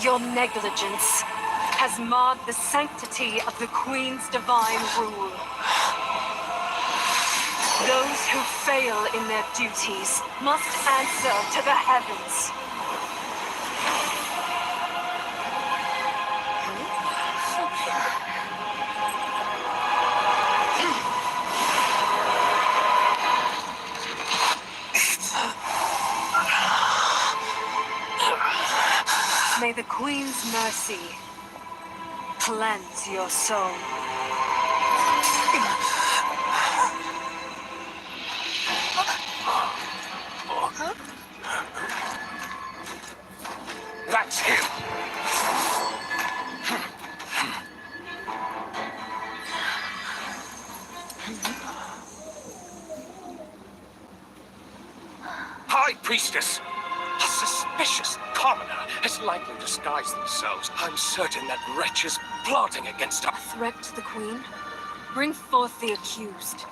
Your negligence has marred the sanctity of the Queen's divine rule. Those who fail in their duties must answer to the heavens. May the Queen's mercy cleanse your soul. That's him. High Priestess! A suspicious commoner has likely disguised themselves. I'm certain that wretch is plotting against us. Threat to the Queen? Bring forth the accused.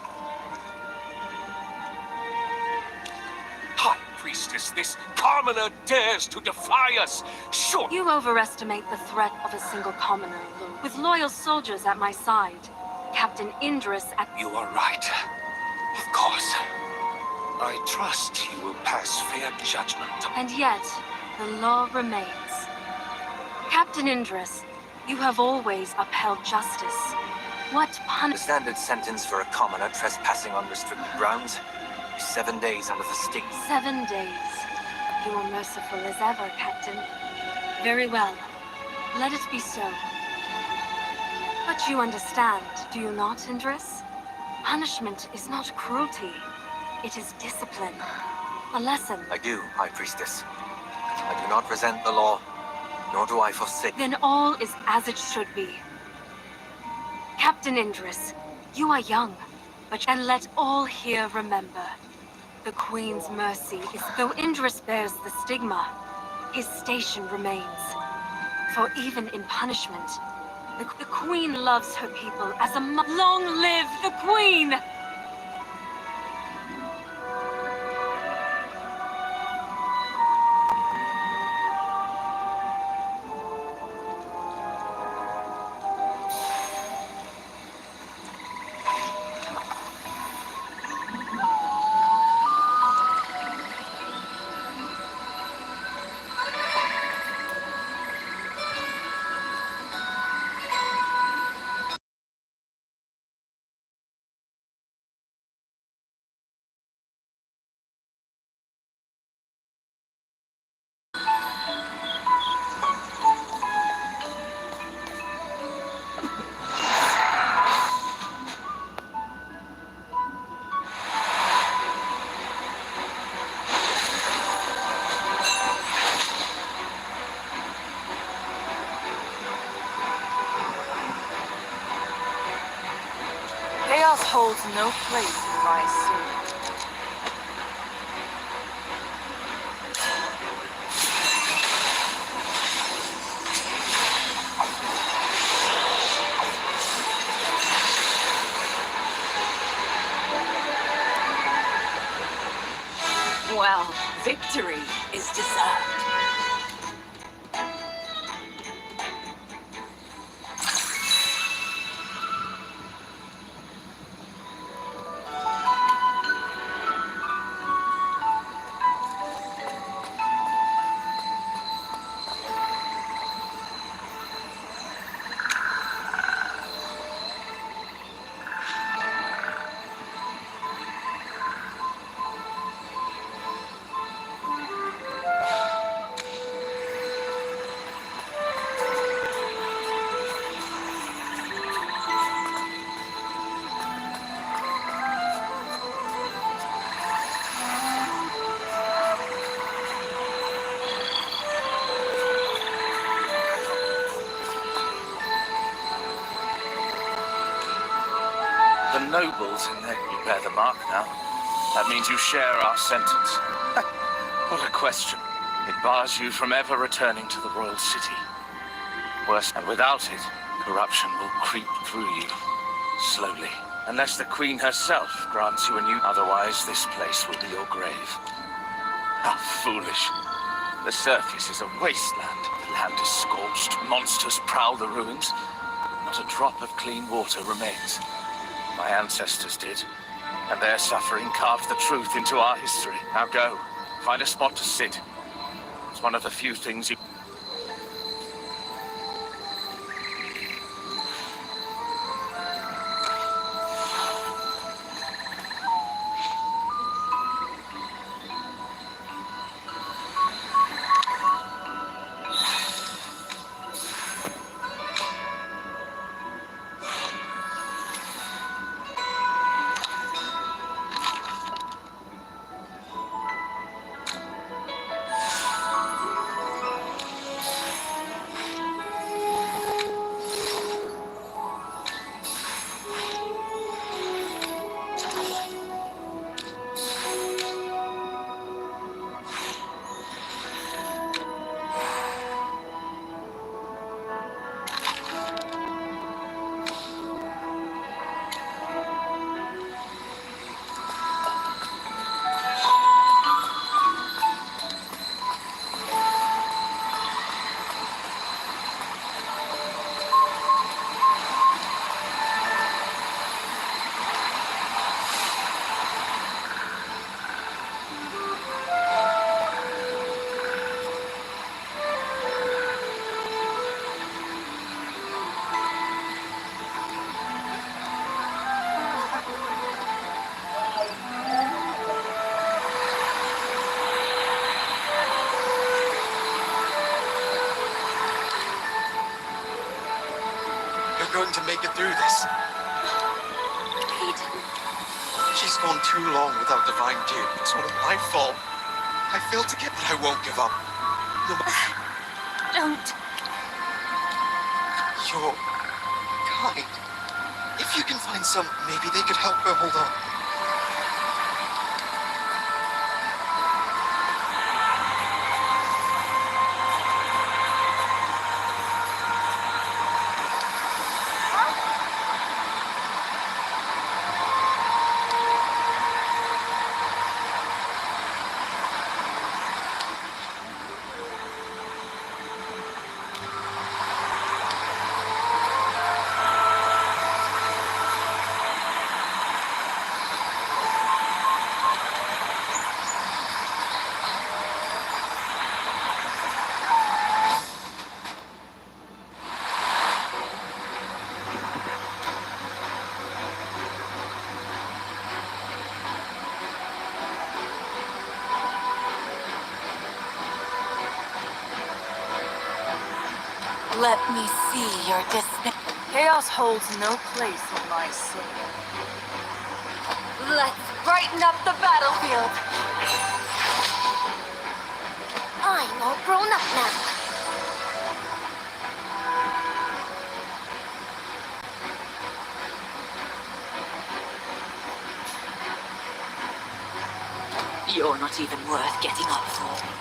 High Priestess, this commoner dares to defy us. Sure. You overestimate the threat of a single commoner alone. With loyal soldiers at my side, Captain Indris at... You are right. Of course. I trust you will pass fair judgment. And yet, the law remains. Captain Indris, you have always upheld justice. What The standard sentence for a commoner trespassing on restricted grounds is 7 days under the sting. 7 days. You are merciful as ever, Captain. Very well. Let it be so. But you understand, do you not, Indris? Punishment is not cruelty. It is discipline. A lesson. I do, High Priestess. I do not resent the law, nor do I forsake. Then all is as it should be. Captain Indris, you are young, and let all here remember. The Queen's mercy is, though Indris bears the stigma, his station remains. For even in punishment, the Queen loves her people as a Long live the Queen! Chaos holds no place in my soul. Well, victory is deserved. The nobles in there, you bear the mark now. That means you share our sentence. What a question. It bars you from ever returning to the royal city. Worse, and without it, corruption will creep through you, slowly. Unless the Queen herself grants you a new... Otherwise, this place will be your grave. How foolish. The surface is a wasteland. The Land is scorched, monsters prowl the ruins. Not a drop of clean water remains. My ancestors did, and their suffering carved the truth into our history. Now go, find a spot to sit. It's one of the few things you... Going to make it through this. Pete. She's gone too long without divine dew. It's all my fault. I failed to get, but I won't give up. No, Don't. you're kind. If you can find some, maybe they could help her hold on. Let me see your disdain. Chaos holds no place in my city. Let's brighten up the battlefield. I'm all grown up now. You're not even worth getting up for.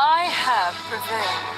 I have prevailed.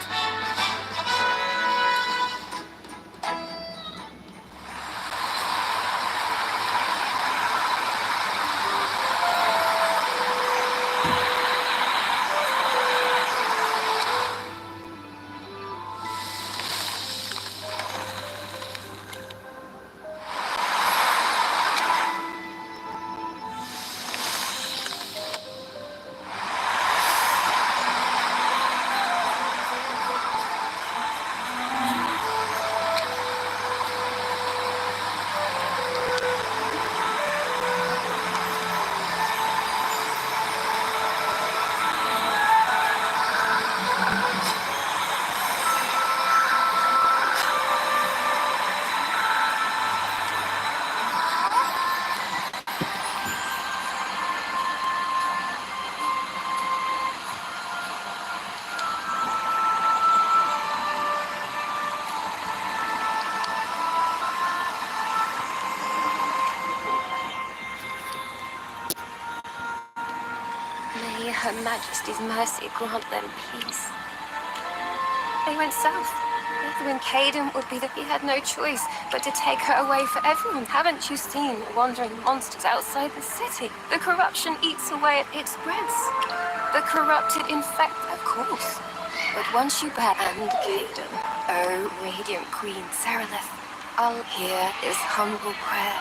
May Her Majesty's mercy grant them peace. They went south. Edwin Caden would be that he had no choice but to take her away for everyone. Haven't you seen the wandering monsters outside the city? The corruption eats away at its breads. The corrupted infect, of course. But once you banned Caden, oh, radiant Queen Seraph, I'll hear his humble prayer.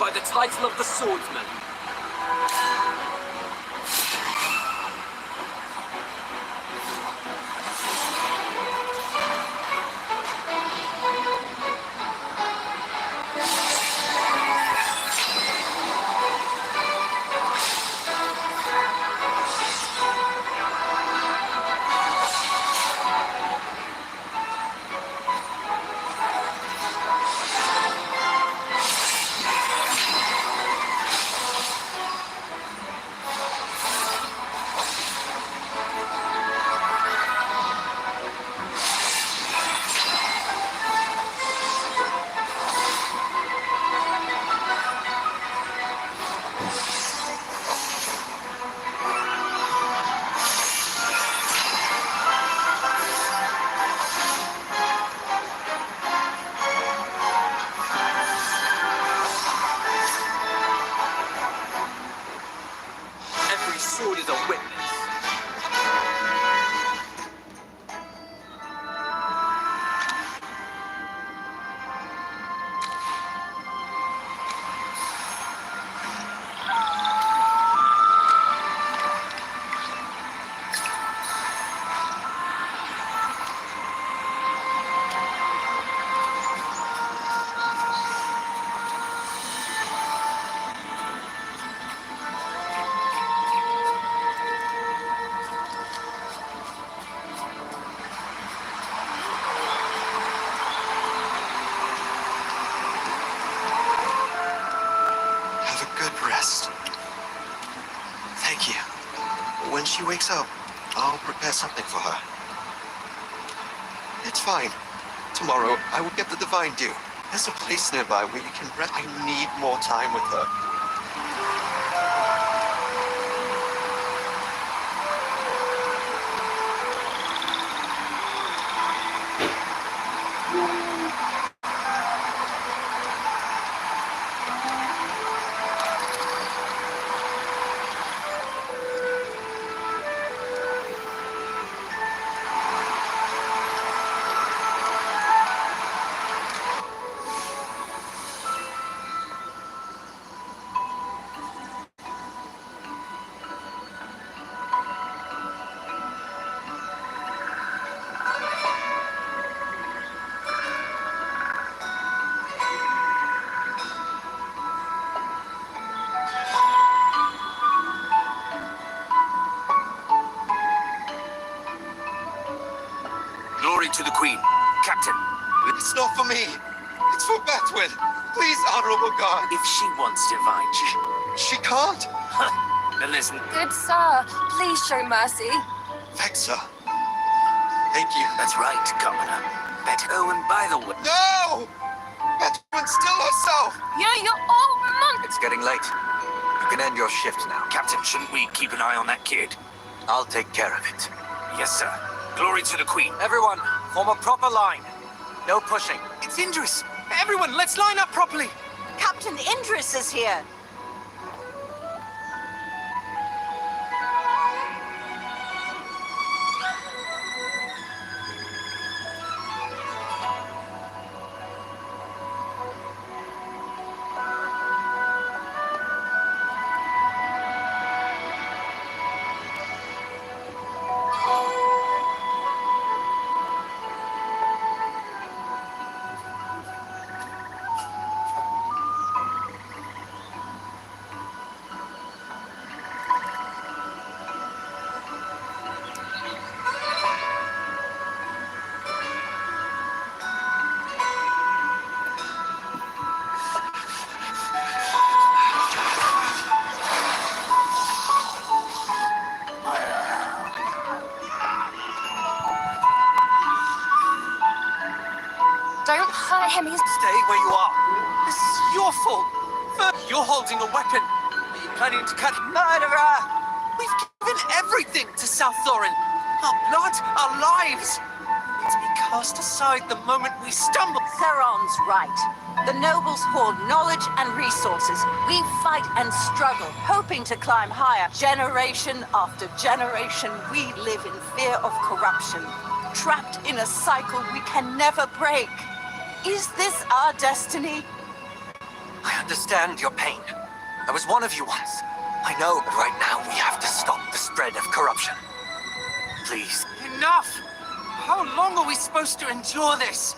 By the title of the swordsman. Every sword is a witness. Have a good rest. Thank you. When she wakes up, I'll prepare something for her. It's fine. Tomorrow, I will get the divine dew. There's a place nearby where you can rest. I need more time with her. Glory to the Queen. Captain, It's not for me. It's for Bethwyn. Please, Honorable God. if she wants divine, She can't. then listen. Good sir, please show mercy. Vexa. Thank you. That's right, Commoner. Better. Oh, and by the way, No! Bethwyn's still herself. Yeah, you're all monk. It's getting late. You can end your shift now. Captain, shouldn't we keep an eye on that kid? I'll take care of it. Yes, sir. Glory to the Queen. Everyone, form a proper line. No pushing. It's Indris. Everyone, let's line up properly. Captain Indris is here. Hemi's... Stay where you are. This is your fault. You're holding a weapon. Are you planning to cut... Murderer! We've given everything to South Thorin. Our blood, our lives. To be cast aside the moment we stumble. Theron's right. The nobles hoard knowledge and resources. We fight and struggle, hoping to climb higher. Generation after generation, we live in fear of corruption, trapped in a cycle we can never break. Is this our destiny? I understand your pain. I was one of you once. I know, but right now we have to stop the spread of corruption. Please. Enough! How long are we supposed to endure this?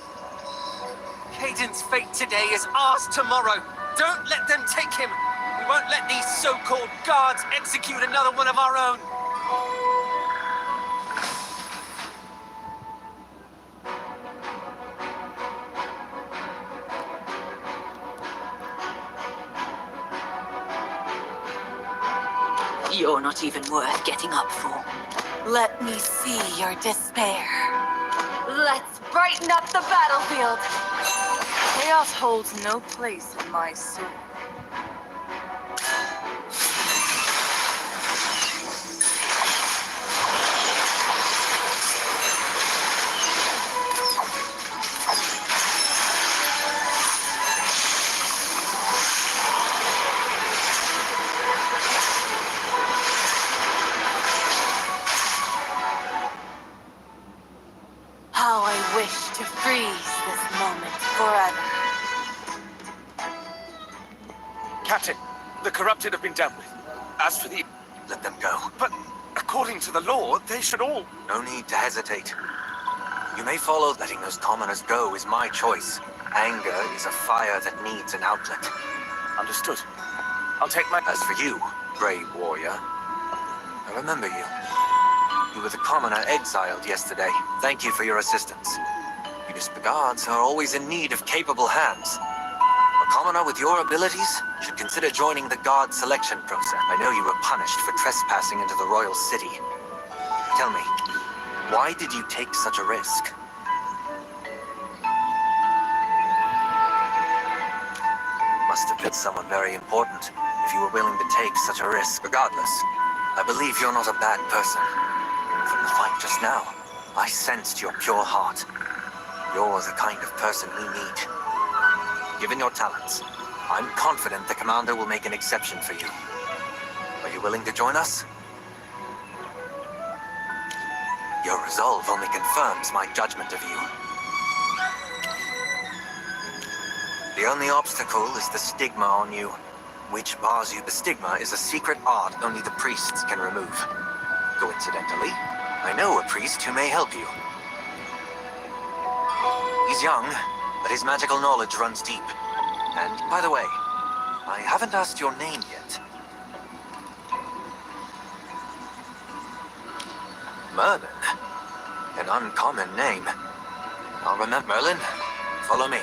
Caden's fate today is ours tomorrow. Don't let them take him. We won't let these so-called guards execute another one of our own. You're not even worth getting up for. Let me see your despair. Let's brighten up the battlefield. Chaos holds no place in my soul. How I wish to freeze this moment forever. Captain, the corrupted have been dealt with. As for the... Let them go. But according to the law, they should all... No need to hesitate. You may follow. Letting those commoners go is my choice. Anger is a fire that needs an outlet. Understood. I'll take my... As for you, brave warrior, I remember you. You were the commoner exiled yesterday. Thank you for your assistance. Municipal guards are always in need of capable hands. A commoner with your abilities should consider joining the guard selection process. I know you were punished for trespassing into the royal city. Tell me, why did you take such a risk? Must have been someone very important if you were willing to take such a risk. Regardless, I believe you're not a bad person. From the fight just now, I sensed your pure heart. You're the kind of person we need. Given your talents, I'm confident the commander will make an exception for you. Are you willing to join us? Your resolve only confirms my judgment of you. The only obstacle is the stigma on you, which bars you. The stigma is a secret art only the priests can remove. Coincidentally, I know a priest who may help you. He's young, but his magical knowledge runs deep. And, by the way, I haven't asked your name yet. Merlin? An uncommon name. I'll remember. Merlin, follow me.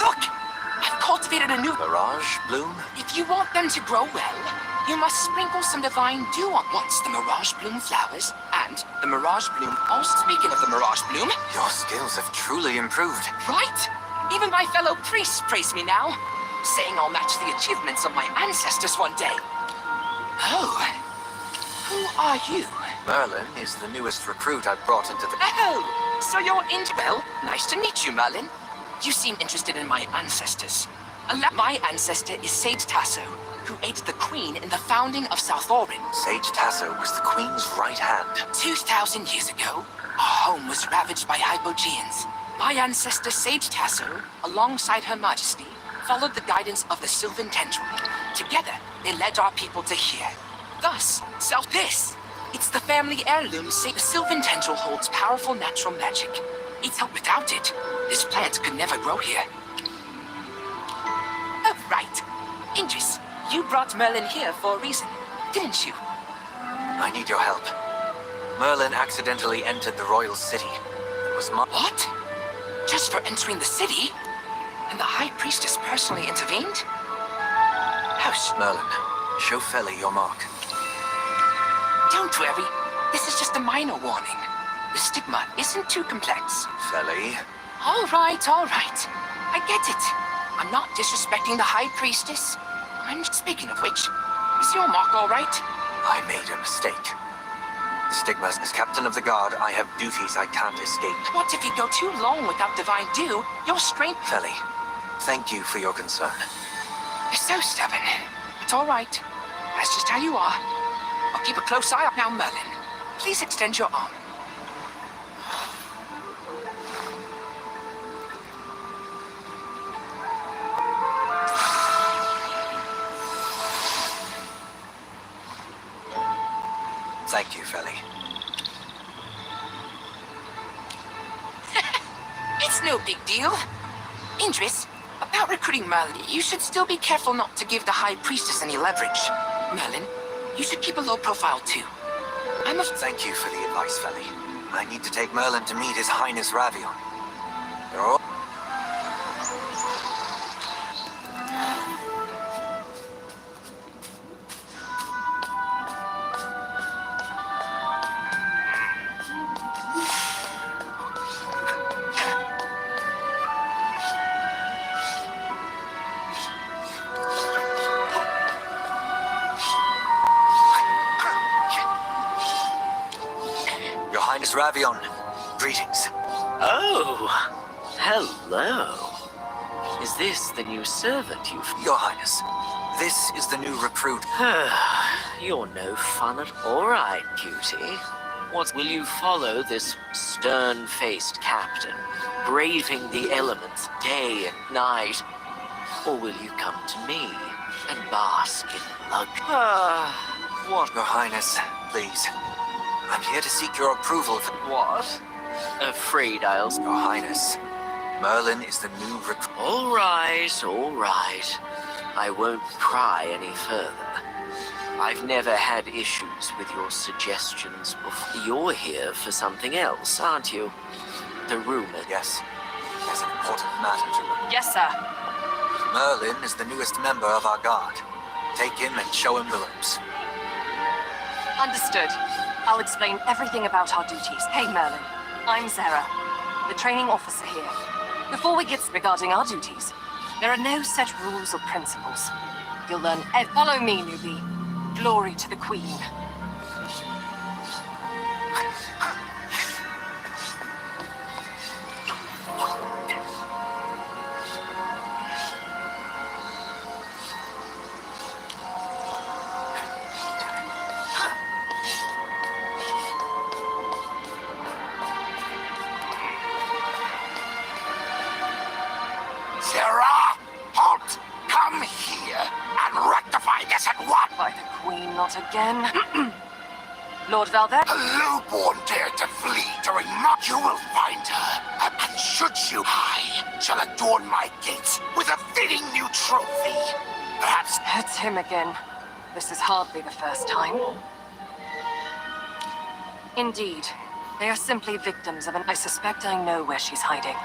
Look! I've cultivated a new... Mirage bloom? If you want them to grow well, you must sprinkle some divine dew on once the Mirage Bloom flowers, and the Mirage Bloom... Also, speaking of the Mirage Bloom... Your skills have truly improved. Right? Even my fellow priests praise me now, saying I'll match the achievements of my ancestors one day. Oh, Who are you? Merlin is the newest recruit I brought into the... Oh, so you're Well, nice to meet you, Merlin. You seem interested in my ancestors. My ancestor is Sage Tasso, who aided the Queen in the founding of South Orin. Sage Tasso was the Queen's right hand. 2,000 years ago, our home was ravaged by Hypogeans. My ancestor Sage Tasso, alongside Her Majesty, followed the guidance of the Sylvan Tendril. Together, they led our people to here. Thus, it's the family heirloom. The Sylvan Tendril holds powerful natural magic. Without it, this plant could never grow here. Oh, right. Indris, you brought Merlin here for a reason, didn't you? I need your help. Merlin accidentally entered the royal city. It was my... What? Just for entering the city? And the High Priestess personally intervened? House. Merlin, show Feli your mark. Don't worry. This is just a minor warning. The stigma isn't too complex. Feli? All right. I get it. I'm not disrespecting the High Priestess. I'm speaking of which, is your mark all right? I made a mistake. Stigma, as captain of the guard, I have duties I can't escape. What if you go too long without divine due? Your strength... Feli, thank you for your concern. You're so stubborn. It's all right. That's just how you are. I'll keep a close eye out now, Merlin. Please extend your arm. Thank you, Feli. It's no big deal. Indris, about recruiting Merlin, you should still be careful not to give the High Priestess any leverage. Merlin, you should keep a low profile too. Thank you for the advice, Feli. I need to take Merlin to meet His Highness Ravion. They're all... Your Highness Ravion, greetings. Oh, hello. Is this the new servant you've... Your Highness, this is the new recruit. You're no fun at all. Right, cutie. What will you follow this stern-faced captain, braving the elements day and night? Or will you come to me and bask in luxury? What? Your Highness, please. I'm here to seek your approval for... What? Afraid I'll... Your Highness, Merlin is the new recruit. All right. I won't pry any further. I've never had issues with your suggestions before. You're here for something else, aren't you? The rumor. Yes, there's an important matter to... Yes, sir. Merlin is the newest member of our guard. Take him and show him the ropes. Understood. I'll explain everything about our duties. Hey, Merlin. I'm Zara, the training officer here. Before we get regarding our duties, there are no set rules or principles. You'll learn Follow me, newbie. Glory to the Queen. Sarah! Halt! Come here and rectify this at once! By the Queen, not again. Lord Valver? A lowborn dared to flee during you will find her, and should you, I shall adorn my gates with a fitting new trophy. Perhaps... It's him again. This is hardly the first time. Indeed. They are simply victims of an... I suspect I know where she's hiding.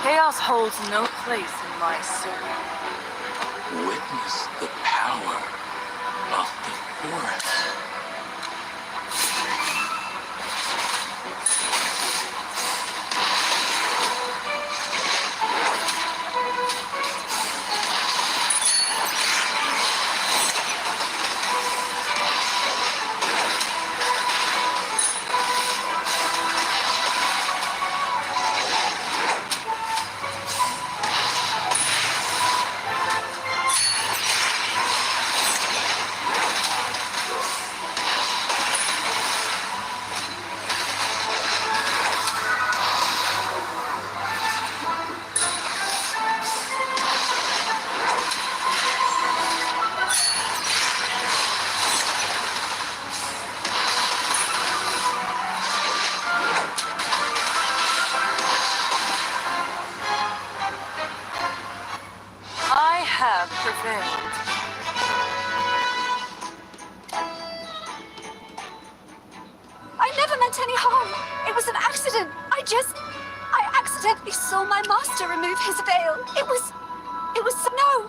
Chaos holds no place in my soul. Witness the power of the forest. I have prevailed. I never meant any harm. It was an accident. I accidentally saw my master remove his veil. It was no.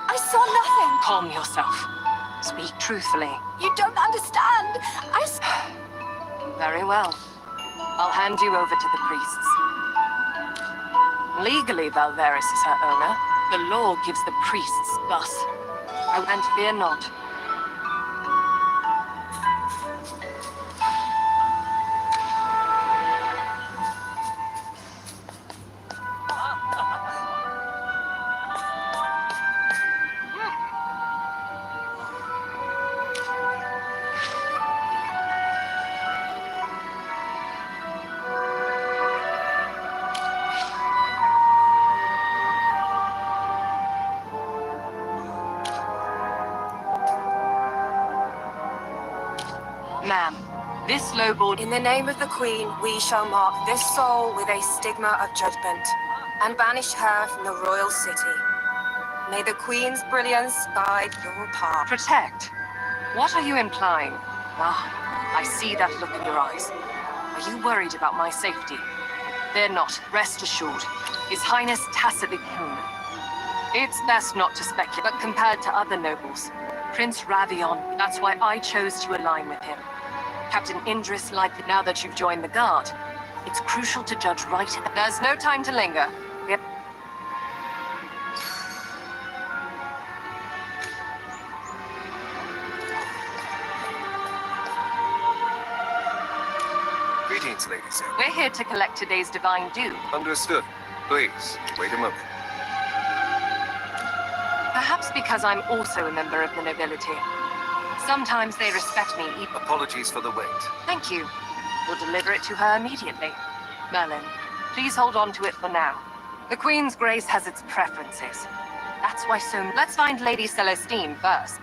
I saw nothing. Calm yourself. Speak truthfully. You don't understand. Very well. I'll hand you over to the priests. Legally, Valveris is her owner. The law gives the priests thus. And fear not. Ma'am, this lowborn... In the name of the Queen, we shall mark this soul with a stigma of judgment and banish her from the royal city. May the Queen's brilliance guide your path. Protect? What are you implying? Ah, I see that look in your eyes. Are you worried about my safety? Fear not, rest assured. His Highness tacitly... It's best not to speculate, but compared to other nobles, Prince Ravion, that's why I chose to align with him. Captain Indris, like now that you've joined the Guard, it's crucial to judge right. There's no time to linger. Yep. Greetings, ladies. We're here to collect today's divine due. Understood. Please, wait a moment. Perhaps because I'm also a member of the nobility. Sometimes they respect me. Apologies for the wait. Thank you. We'll deliver it to her immediately. Merlin, please hold on to it for now. The Queen's Grace has its preferences. That's why so... Let's find Lady Celestine first.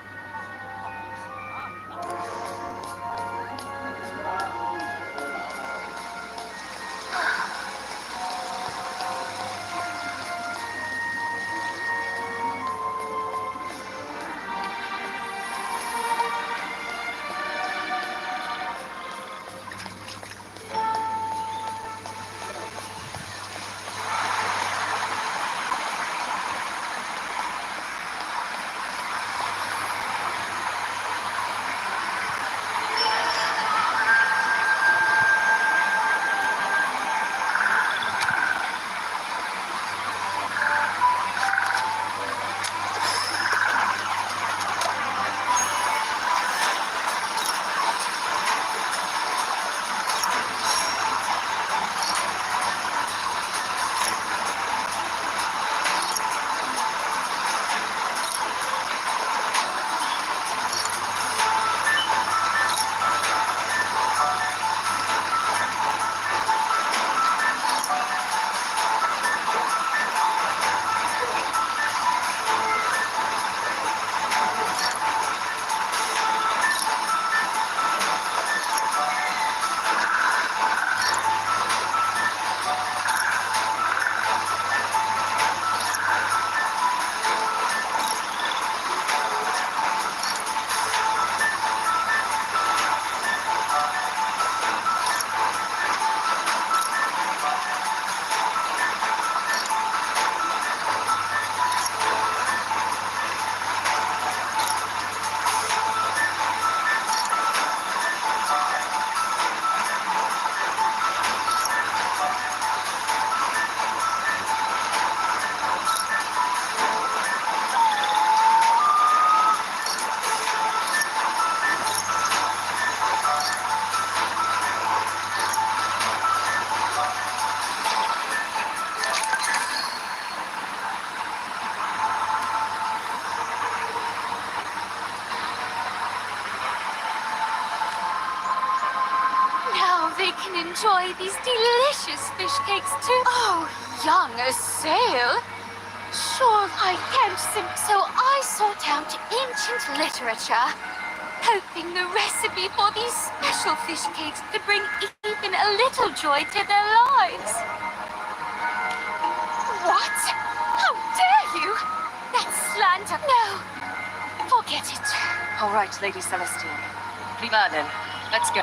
enjoy these delicious fish cakes too. Oh, young sail. Sure, I can't so I sought out ancient literature, hoping the recipe for these special fish cakes could bring even a little joy to their lives. What? How dare you? That's slander. No, forget it. All right, Lady Celestine. Merlin, let's go.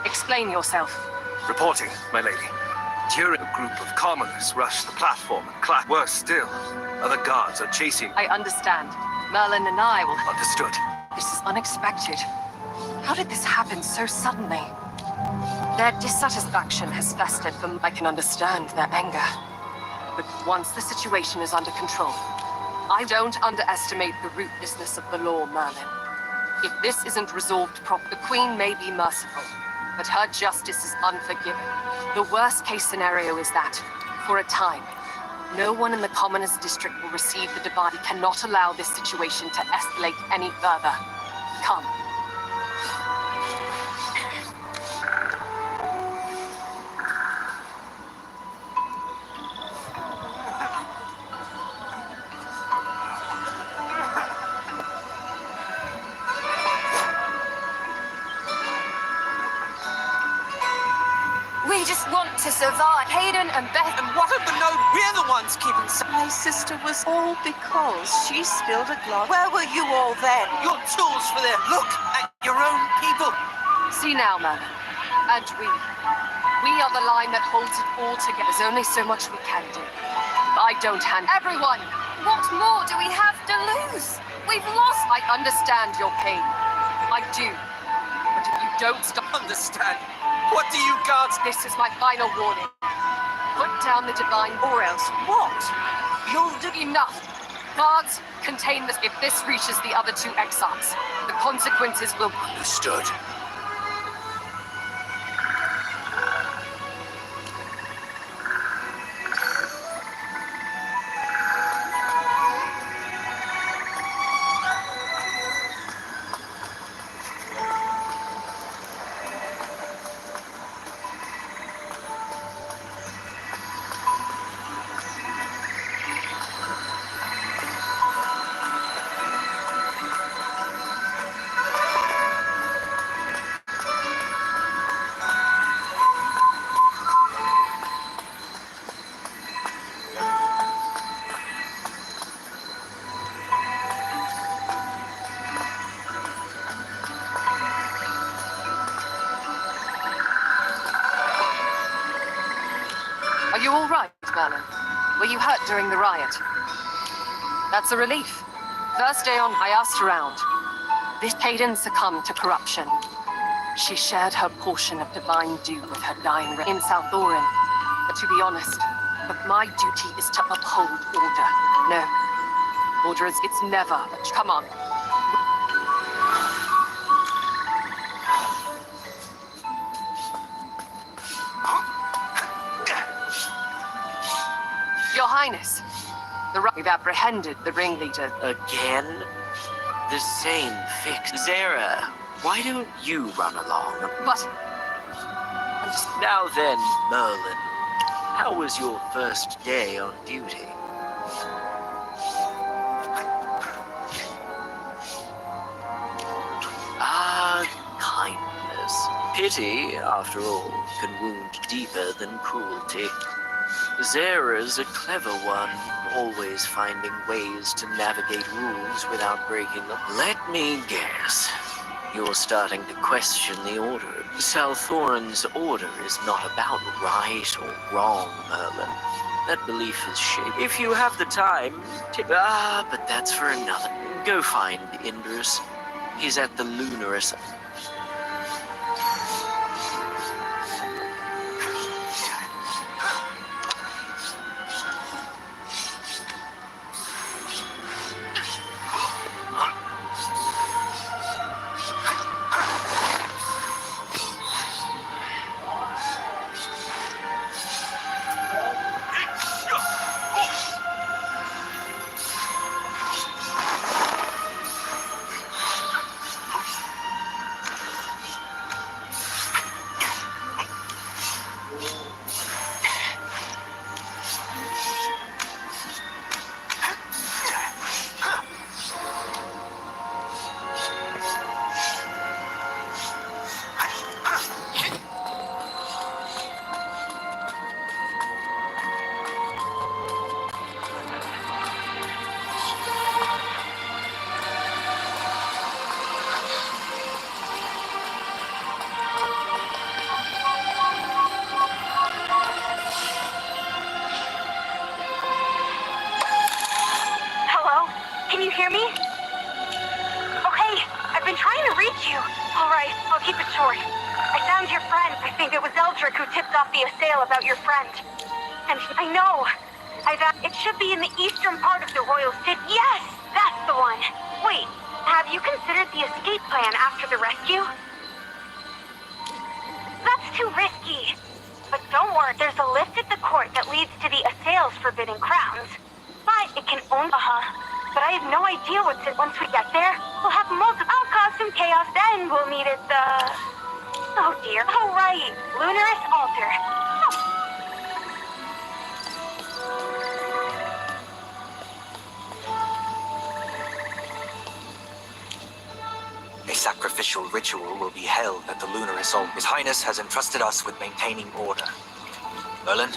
Explain yourself. Reporting, my lady. During a group of commoners rushed the platform and clapped. Worse still, other guards are chasing. I understand. Merlin and I will... Understood. This is unexpected. How did this happen so suddenly? Their dissatisfaction has festered them. I can understand their anger. But once the situation is under control, I don't underestimate the root business of the law, Merlin. If this isn't resolved properly, the Queen may be merciful, but her justice is unforgiving. The worst case scenario is that, for a time, no one in the Commoners District will receive the divine. We cannot allow this situation to escalate any further. Come. We just want to survive. Hayden and Beth. And what of the note? We're the ones keeping... My sister was all because she spilled a glass. Where were you all then? Your tools for their... Look at your own people. See now, Merlin. And we are the line that holds it all together. There's only so much we can do. I don't hand... Everyone! What more do we have to lose? We've lost. I understand your pain. I do. But if you don't stop... Understand? What do you guards... This is my final warning. Put down the divine... Or else what? You'll do enough. Guards, contain this. If this reaches the other two exiles, the consequences will... Understood. Are you all right, Merlin? Were you hurt during the riot? That's a relief. First day on, I asked around. This Hayden succumbed to corruption. She shared her portion of divine dew with her dying in South Orin. But to be honest, my duty is to uphold order. No. Order is, it's never. Come on. Your Highness, we've apprehended the ringleader. Again? The same fix. Zara, why don't you run along? But... Now then, Merlin, how was your first day on duty? Ah, kindness. Pity, after all, can wound deeper than cruelty. Zara's a clever one, always finding ways to navigate rules without breaking them. Let me guess. You're starting to question the order. Southorn's order is not about right or wrong, Merlin. That belief is shaped. If you have the time, but that's for another. Go find Indus. He's at the Lunaris. Hello? Can you hear me? Okay, I've been trying to reach you. All right, I'll keep it short. I found your friend. I think it was Eldrick who tipped off the assail about your friend. And I know. It should be in the eastern part of the Royal City. Yes, that's the one. Wait, have you considered the escape plan after the rescue? That's too risky. But don't worry, there's a lift at the court that leads to the assail's forbidden crowns. But it can only... But I have no idea what's it. Once we get there, we'll have multiple... I'll cause some chaos, then we'll meet at the... Oh dear. Oh right, Lunaris Altar. A sacrificial ritual will be held at the Lunaris altar. His Highness has entrusted us with maintaining order. Merlin,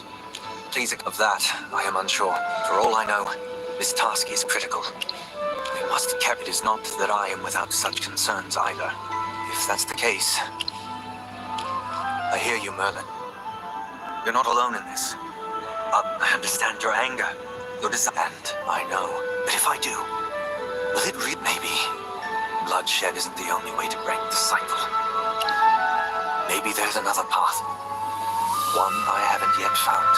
please, of that, I am unsure. For all I know, this task is critical. We must have kept it. Is not that I am without such concerns either. If that's the case... I hear you, Merlin. You're not alone in this. I understand your anger, your desire, and I know that if I do, will it read maybe? Bloodshed isn't the only way to break the cycle. Maybe there's another path. One I haven't yet found.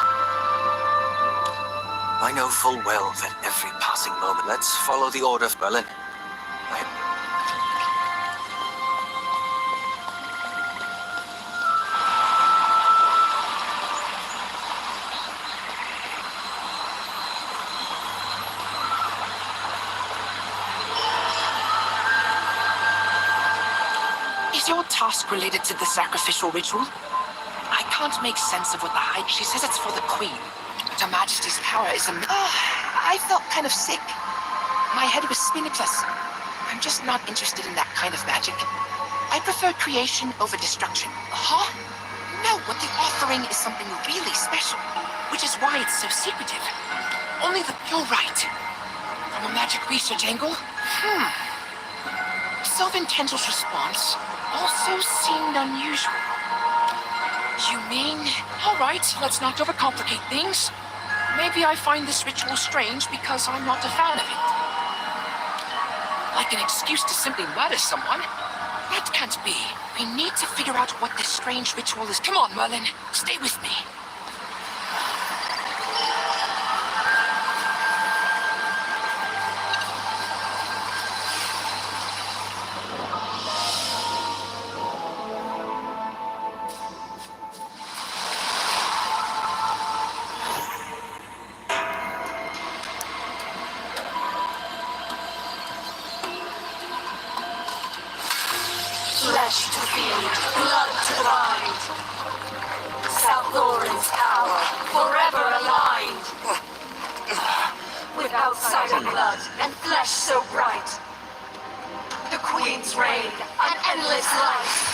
I know full well that every passing moment... Let's follow the order of Berlin. Is your task related to the sacrificial ritual? I can't make sense of what the High... She says it's for the Queen, but Her Majesty's power is I felt kind of sick. My head was spinning. Plus, I'm just not interested in that kind of magic. I prefer creation over destruction. Huh? No, what the offering is something really special, which is why it's so secretive. Only the... You're right. From a magic research angle, Sylvan Tendrils' response also seemed unusual. You mean... All right, let's not overcomplicate things. Maybe I find this ritual strange because I'm not a fan of it. Like an excuse to simply murder someone? That can't be. We need to figure out what this strange ritual is. Come on, Merlin. Stay with me. Flesh to feed, blood to bind. South Lauren's power, forever aligned. With outsider blood and flesh so bright. The Queen's reign, an endless life.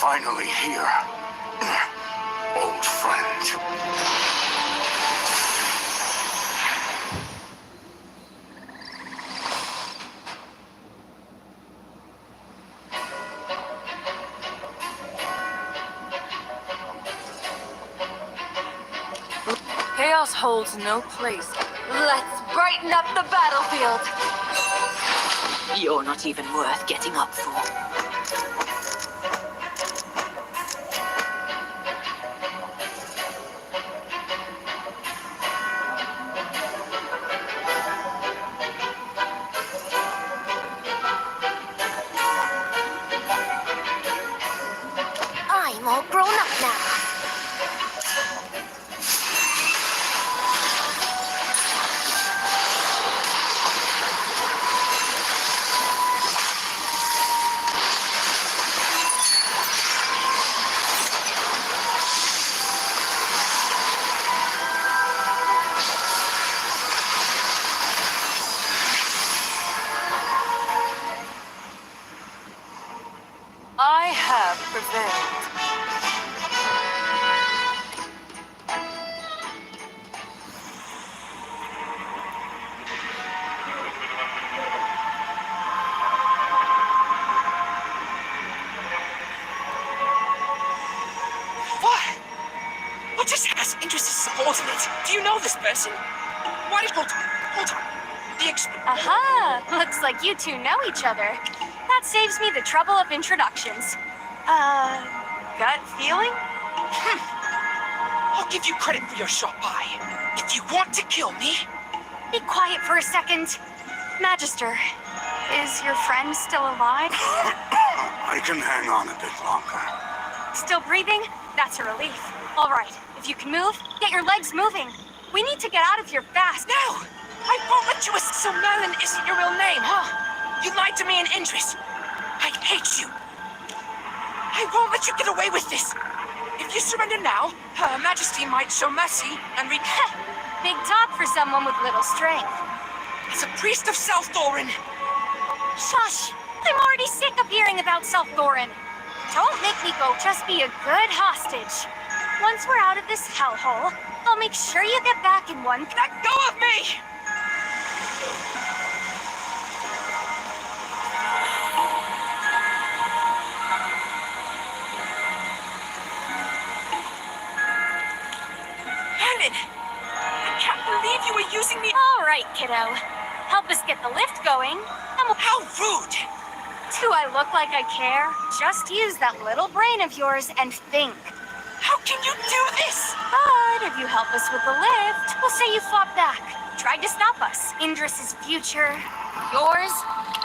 finally here. Old friend. Chaos holds no place. Let's brighten up the battlefield. You're not even worth getting up for. I'm all grown up now. I have prevailed. What? What just has interest is subordinate? Do you know this person? Why did hold on. Aha! Looks like you two know each other. That saves me the trouble of introductions. Gut feeling? I'll give you credit for your sharp eye. If you want to kill me, Be quiet for a second. Magister, is your friend still alive? I can hang on a bit longer. Still breathing? That's a relief. All right, if you can move, get your legs moving. We need to get out of here fast. no! I won't let you so Merlin isn't your real name, huh? You lied to me in interest. I hate you. I won't let you get away with this. If you surrender now, Her Majesty might show mercy and Big talk for someone with little strength. As a priest of South Thorin, Shush! I'm already sick of hearing about South Thorin. Don't make me go. Just be a good hostage. Once we're out of this hellhole, I'll make sure you get back in one. let go of me! Helen! I can't believe you were using me. All right, kiddo. Help us get the lift going, and we'll... How rude! Do I look like I care? Just use that little brain of yours and think. How can you do this? But if you help us with the lift, we'll say you fought back, tried to stop us. Indris's future, yours,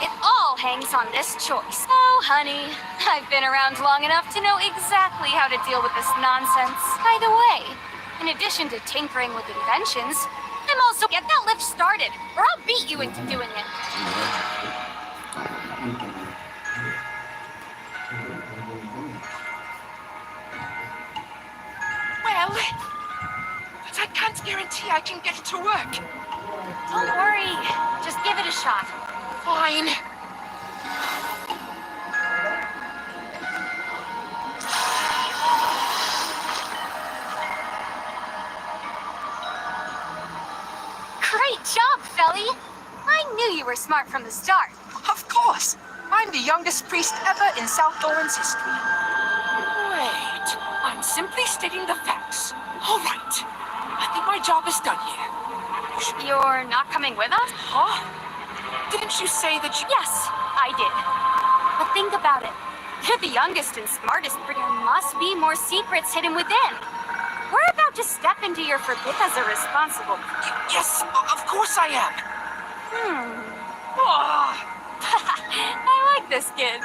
it all hangs on this choice. Oh, honey, I've been around long enough to know exactly how to deal with this nonsense. By the way, in addition to tinkering with inventions, I'm also get that lift started, or I'll beat you into doing it. Well, but I can't guarantee I can get it to work. Don't worry, just give it a shot. Fine. Great job, Felly. I knew you were smart from the start. Of course. I'm the youngest priest ever in South Thorin's history. Wait, I'm simply stating the facts. All right. I think my job is done here. You're not coming with us? Huh? Didn't you say that you... Yes, I did. But think about it. You're the youngest and smartest, but there must be more secrets hidden within. We're about to step into your forbidden as a responsible... Yes, of course I am. Oh, I like this kid.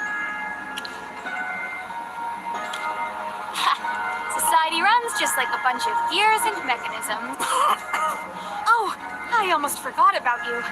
Society runs just like a bunch of gears and mechanisms. Oh, I almost forgot about you.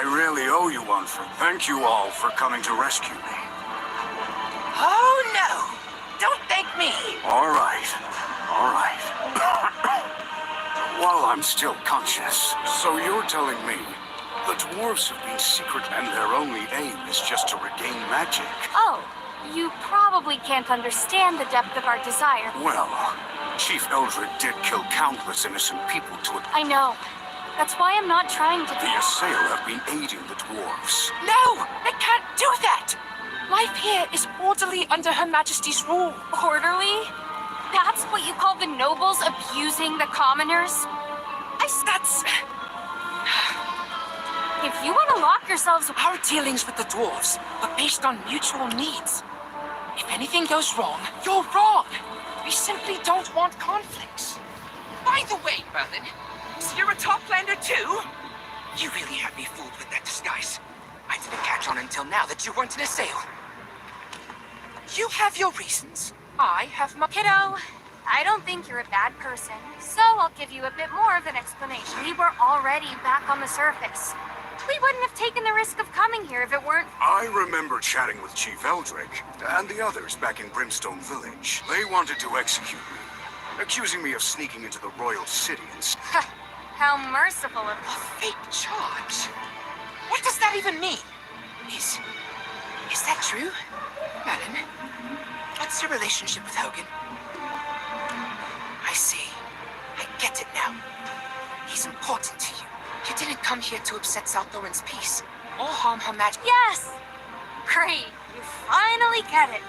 I really owe you one for... Thank you all for coming to rescue me. Oh no! Don't thank me! All right. All right. While I'm still conscious, so you're telling me the dwarves have been secret and their only aim is just to regain magic? Oh, you probably can't understand the depth of our desire. Well, Chief Eldred did kill countless innocent people to it. I know. That's why I'm not trying to... The Assail have been aiding the dwarves. No! I can't do that! Life here is orderly under Her Majesty's rule. Orderly? That's what you call the nobles abusing the commoners? That's... If you want to lock yourselves... Our dealings with the dwarves are based on mutual needs. If anything goes wrong, you're wrong! We simply don't want conflicts. By the way, Merlin, so you're a Toplander too? You really had me fooled with that disguise. I didn't catch on until now that you weren't an Assail. You have your reasons. I have my... Kiddo, I don't think you're a bad person, so I'll give you a bit more of an explanation. We were already back on the surface. We wouldn't have taken the risk of coming here if it weren't... I remember chatting with Chief Eldred and the others back in Brimstone Village. They wanted to execute me, accusing me of sneaking into the royal city and... How merciful of A fake charge? What does that even mean? Is that true? Merlin, what's your relationship with Hogan? I see. I get it now. He's important to you. You didn't come here to upset South Thorin's peace, or harm Her Majesty. Yes! Great, you finally get it.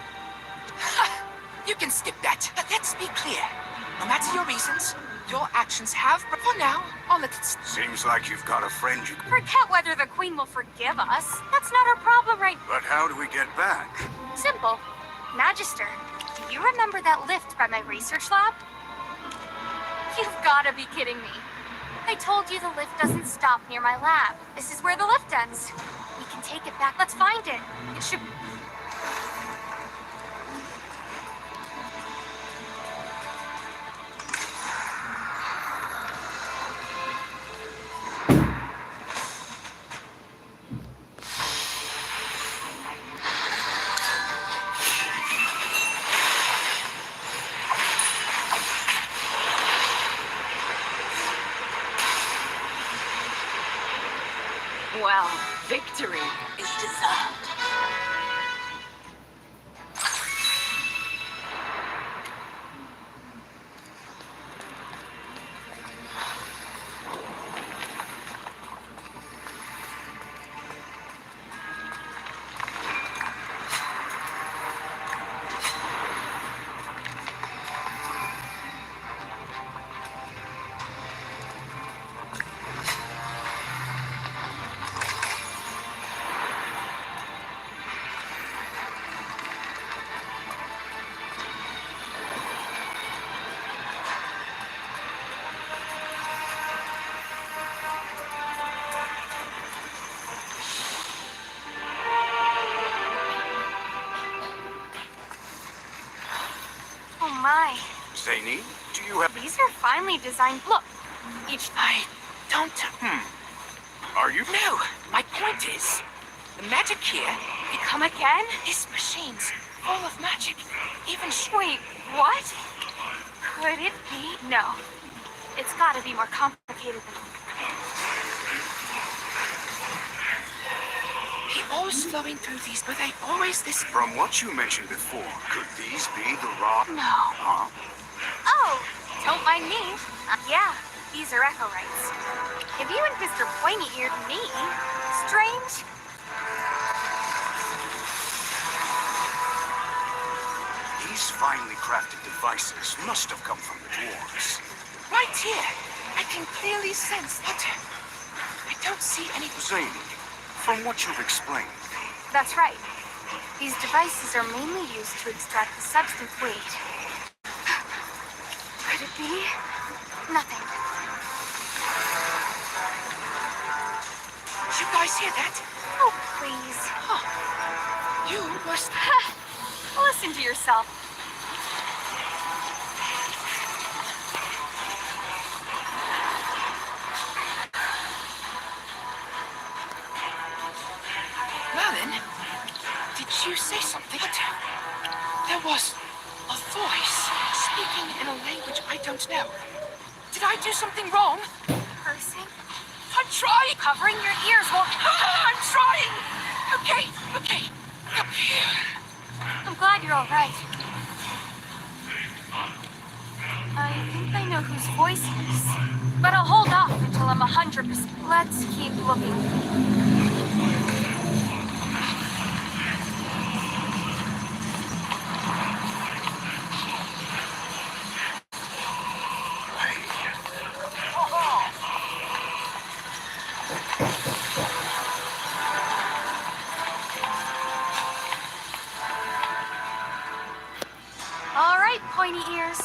You can skip that. But let's be clear. No matter your reasons, your actions have... But for now, I'll let it... Seems like you've got a friend you... Forget whether the Queen will forgive us. That's not her problem right... But how do we get back? Simple. Magister, do you remember that lift by my research lab? You've gotta be kidding me. I told you the lift doesn't stop near my lab. This is where the lift ends. We can take it back. Let's find it. It should... Well, victory is deserved. Oh my. Zany, do you have... These are finely designed. Look, each... I don't... Are you... No, my point is, the magic here, Come again? this machine's full of magic. Even Wait, what? Could it be? No. It's gotta be more complicated than... always flowing through these, but they always this... From what you mentioned before, could these be the raw... No. Huh? Oh, don't mind me. Yeah, these are echo rights. If you and Mr. Pointy-eared me, strange. These finely crafted devices must have come from the dwarves. Right here, I can clearly sense that. I don't see any... Zany, from what you've explained... That's right. These devices are mainly used to extract the substance. Wait. Could it be? Nothing. You guys hear that? Oh, please. Huh. You must... Listen to yourself. you say something? But there was a voice speaking in a language I don't know. Did I do something wrong? Cursing? I'm trying! Covering your ears won't... I'm trying! Okay, okay. I'm glad you're all right. I think I know whose voice it is. But I'll hold off until I'm 100%. Let's keep looking. All right, pointy ears.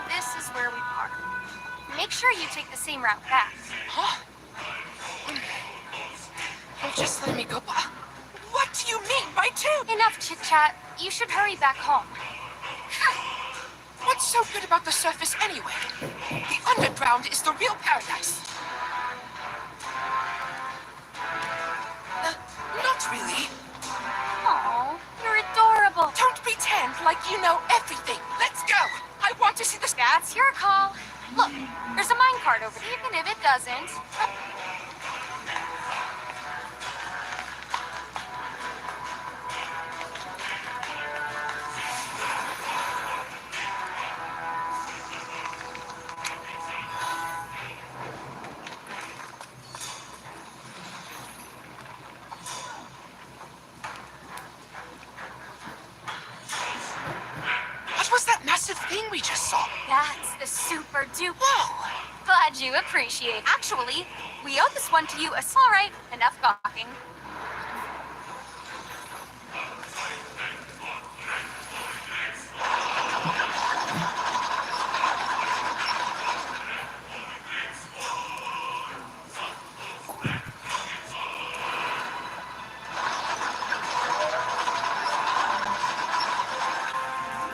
This is where we park. Make sure you take the same route back. Huh? Oh, just let me go. What do you mean by two? Enough chit-chat. You should hurry back home. What's so good about the surface anyway? The underground is the real paradise. Not really. Aw, you're adorable. Don't pretend like you know everything. Let's go. I want to see the... That's your call. Look, there's a minecart over there, even if it doesn't. What was that massive thing we just saw? That's the super duper. Whoa! Glad you appreciate. Actually, we owe this one to you. All right, enough gawking.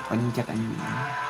Panjat anjing.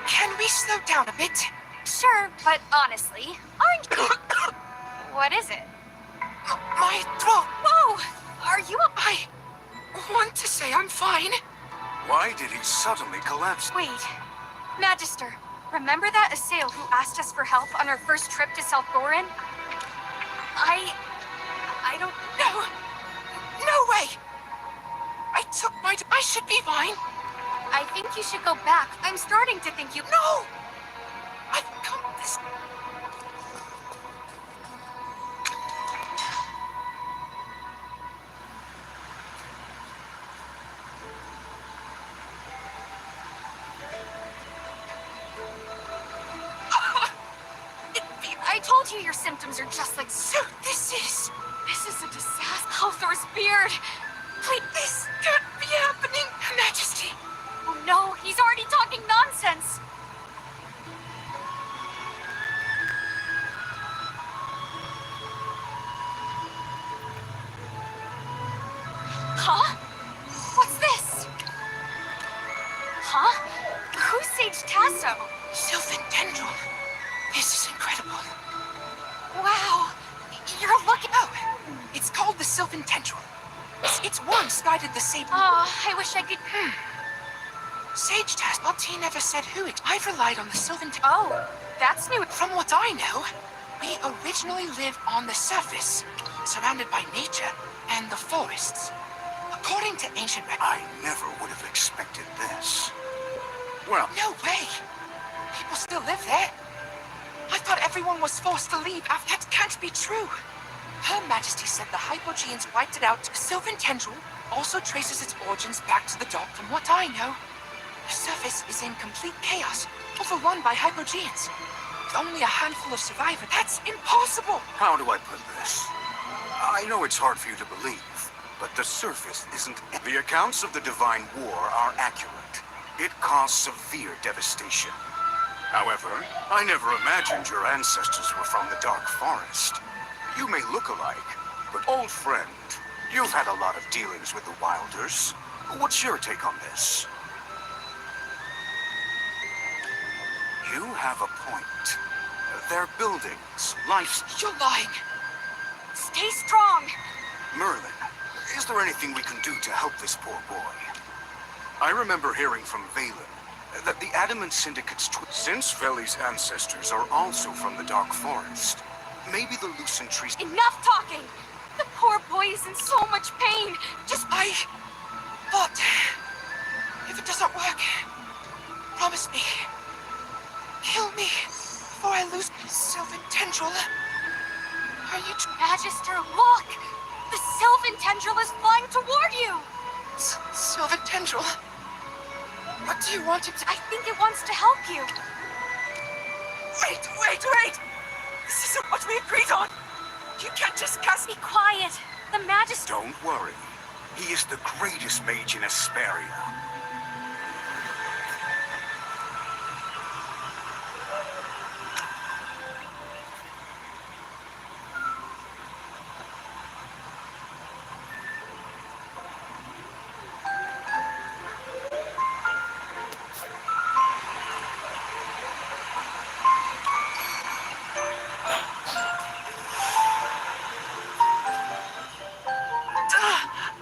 Can we slow down a bit? Sure, but honestly, aren't you... What is it? My throat. Whoa! Are you a... I want to say I'm fine. Why did he suddenly collapse? Wait. Magister, remember that Assail who asked us for help on our first trip to South Gorin? I don't... No! No way! I took my... I should be fine. I think you should go back. I'm starting to think you... No! I've come this... I told you your symptoms are just like... So this is a disaster. Althor's beard. Please, this can't be happening, Majesty. Oh no, he's already talking nonsense. Huh? What's this? Huh? Who's Sage Tasso? Sylvan Tendril. This is incredible. Wow. You're looking... Oh, It's called the Sylvan Tendril. It's once guided the sage. Oh, I wish I could. Sage test. But he never said who it. I've relied on the Sylvan. Oh, that's new. From what I know, we originally lived on the surface, surrounded by nature and the forests. According to ancient records. I never would have expected this. Well, No way. People still live there. I thought everyone was forced to leave. That can't be true. Her Majesty said the Hypogeans wiped it out. The Sylvan Tendril also traces its origins back to the dark. From what I know, the surface is in complete chaos, overrun by Hypogeans. With only a handful of survivors. That's impossible! how do I put this? I know it's hard for you to believe, but the surface isn't. The accounts of the Divine War are accurate. It caused severe devastation. However, I never imagined your ancestors were from the Dark Forest. You may look alike, but old friend, you've had a lot of dealings with the Wilders. What's your take on this? You have a point. Their buildings, life... You're lying. Stay strong. Merlin, is there anything we can do to help this poor boy? I remember hearing from Valen that the Adamant Syndicate's since Veli's ancestors are also from the Dark Forest, maybe the Lucent Trees... Enough talking. The poor boy is in so much pain. But if it doesn't work, promise me. Kill me before I lose Sylvan Tendril. Are you... Magister, look! The Sylvan Tendril is flying toward you! Sylvan Tendril? What do you want it to... I think it wants to help you. Wait! This isn't what we agreed on! You can't just cast... Be quiet. The Magister... Don't worry. He is the greatest mage in Asperia.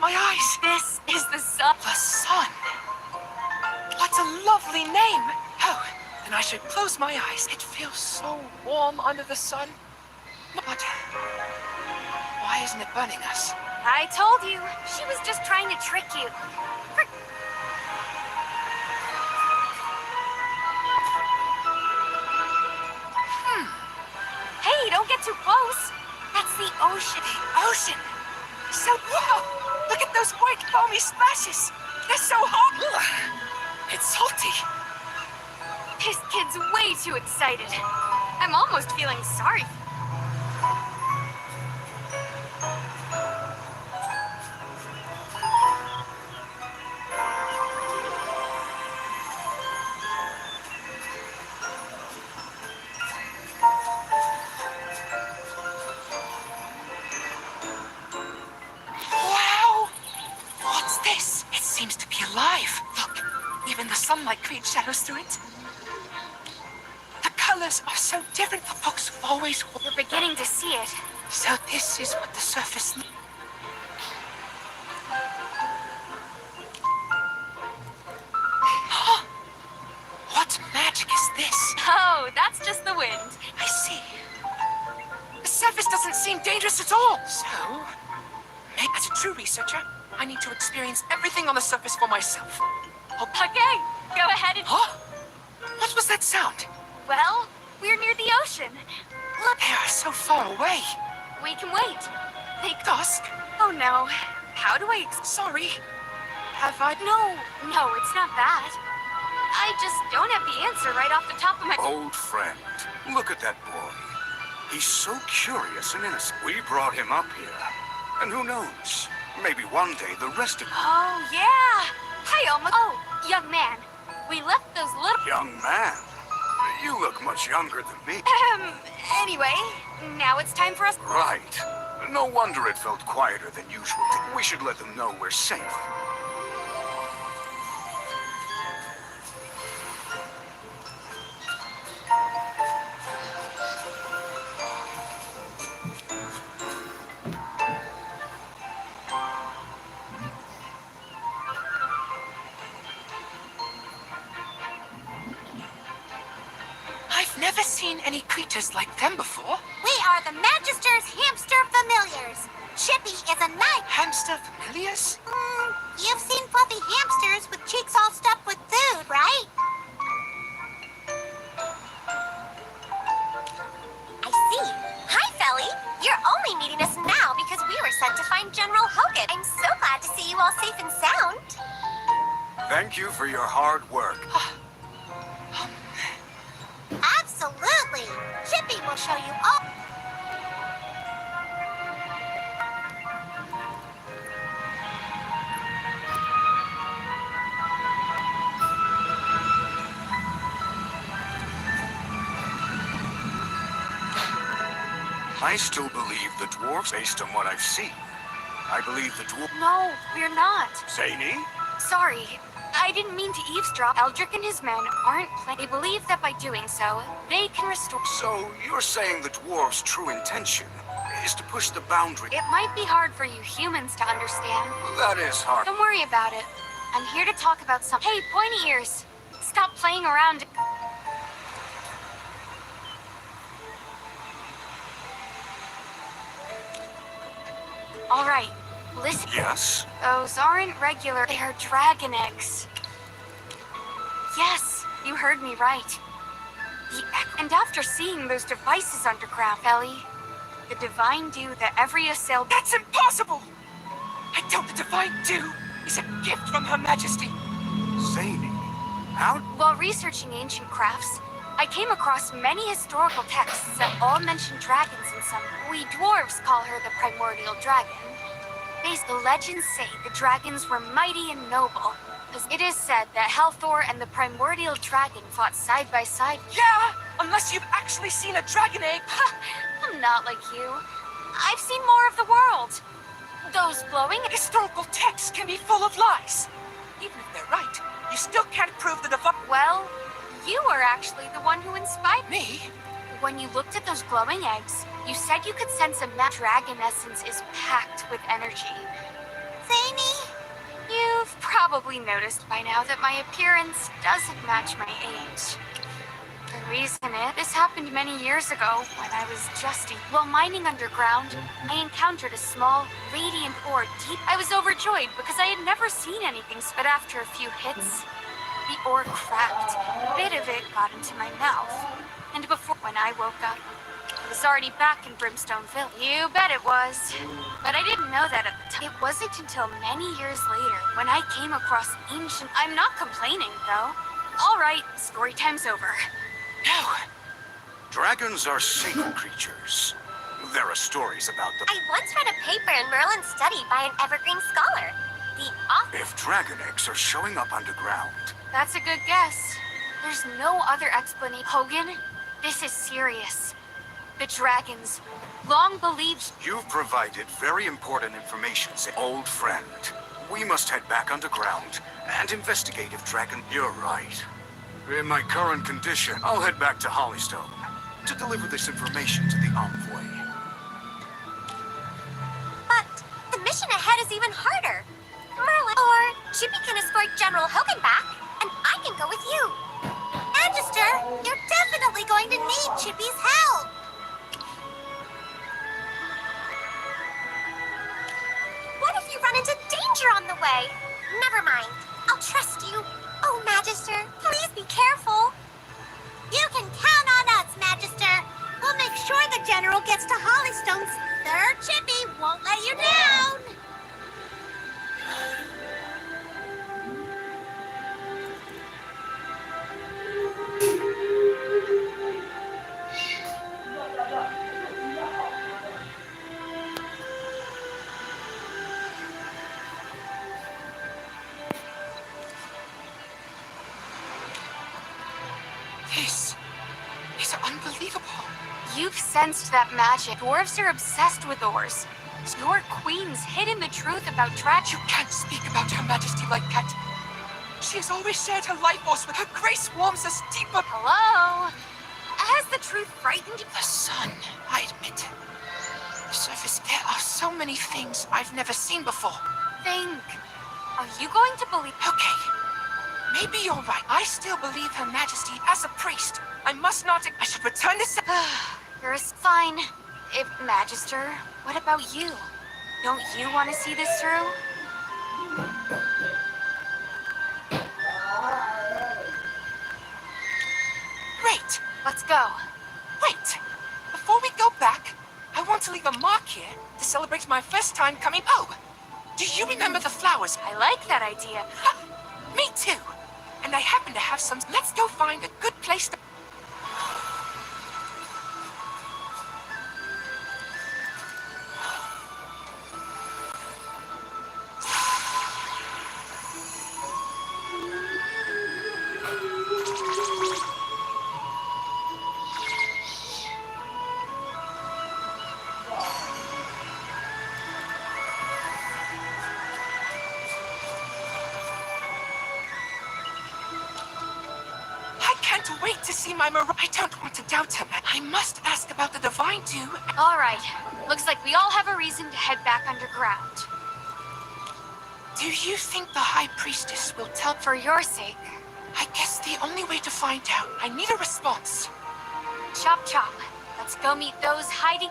My eyes! This is the sun. The sun! What a lovely name! Oh, then I should close my eyes. It feels so warm under the sun. But why isn't it burning us? I told you. She was just trying to trick you. Hey, don't get too close. That's the ocean. Ocean! So, whoa! Look at those white foamy splashes! They're so hot! Ugh. It's salty. This kid's way too excited. I'm almost feeling sorry. Wow! What's this? It seems to be alive. Look, even the sunlight creates shadows through it. The colors are so different from folks who always... We're beginning to see it. So this is what the surface... What magic is this? Oh, that's just the wind. I see. The surface doesn't seem dangerous at all. So, as a true researcher, I need to experience everything on the surface for myself. Okay, go ahead and... Huh? What was that sound? Well, we're near the ocean. Look, They are so far away. we can wait. They... Dusk? Oh no. How do I... Sorry. Have I... No, it's not that. I just don't have the answer right off the top of my... Old friend, look at that boy. He's so curious and innocent. We brought him up here. And who knows? Maybe one day the rest of... Oh, yeah. Hi, Oma. Oh, young man. We left those little... Young man, you look much younger than me. Anyway, now it's time for us... Right. No wonder it felt quieter than usual. We should let them know we're safe. never seen any creatures like them before. We are the Magister's hamster familiars. Chippy is a knight. Hamster familiars? You've seen fluffy hamsters with cheeks all stuffed with food, right? I see. Hi, Felly. You're only meeting us now because we were sent to find General Hogan. I'm so glad to see you all safe and sound. Thank you for your hard work. Absolutely. Chippy will show you all. I still believe the dwarves based on what I've seen. I believe the dwarf... No, we're not. Zany? Sorry. I didn't mean to eavesdrop. Eldrick and his men aren't playing. They believe that by doing so, they can restore... So, you're saying the dwarves' true intention is to push the boundary... It might be hard for you humans to understand. That is hard. Don't worry about it. I'm here to talk about something. Hey, pointy ears. Stop playing around. All right, listen. Yes? Those aren't regular. They are dragon eggs. Yes, you heard me right. And after seeing those devices underground, Ellie, the Divine Dew that every assailed... That's impossible! I doubt the Divine Dew is a gift from Her Majesty. Zany? How... While researching ancient crafts, I came across many historical texts that all mention dragons in some. We dwarves call her the primordial dragon. The legends say the dragons were mighty and noble. It is said that Helthor and the primordial dragon fought side by side. Yeah, unless you've actually seen a dragon egg. I'm not like you. I've seen more of the world. Those glowing... Historical texts can be full of lies. Even if they're right, you still can't prove the divine... Well, you were actually the one who inspired me. When you looked at those glowing eggs, you said you could sense a dragon essence is packed with energy. Zany? You've probably noticed by now that my appearance doesn't match my age. The reason this happened many years ago when I was just while mining underground, I encountered a small, radiant ore deep. I was overjoyed because I had never seen anything, but after a few hits, the ore cracked. A bit of it got into my mouth. And before when I woke up, I was already back in Brimstoneville. You bet it was. But I didn't know that at the time. It wasn't until many years later when I came across ancient... I'm not complaining, though. All right, story time's over. No. Dragons are sacred creatures. There are stories about them. I once read a paper in Merlin's study by an evergreen scholar. The author... If dragon eggs are showing up underground... That's a good guess. There's no other explanation. Hogan, this is serious. The dragons, long believed... You've provided very important information, old friend. We must head back underground and investigate if dragon... You're right. In my current condition, I'll head back to Hollystone to deliver this information to the envoy. But the mission ahead is even harder. Merlin or Chippy can escort General Hogan back, and I can go with you. Magister, you're definitely going to need Chippy's help. What if you run into danger on the way? Never mind. I'll trust you. Oh, Magister, please be careful. You can count on us, Magister. We'll make sure the General gets to Hollystone. Sir Chippy won't let you down. This is unbelievable. You've sensed that magic. Dwarves are obsessed with ores. Your queen's hidden the truth about dragons. You can't speak about Her Majesty like that. She has always shared her life force with her grace warms us deeper. Hello? Has the truth frightened you? The sun, I admit. The surface, there are so many things I've never seen before. Think. Are you going to believe... Okay. Maybe you're right. I still believe Her Majesty as a priest. I must not. I should return to. You're fine. If Magister, what about you? Don't you want to see this through? Great. Let's go. Wait. Before we go back, I want to leave a mark here to celebrate my first time coming. Oh, do you remember the flowers? I like that idea. Me too. And I happen to have some. Let's go find a good place to. Wait to see my I don't want to doubt him. I must ask about the Divine Dew. All right. Looks like we all have a reason to head back underground. Do you think the High Priestess will tell? For your sake. I guess the only way to find out. I need a response. Chop chop. Let's go meet those hiding.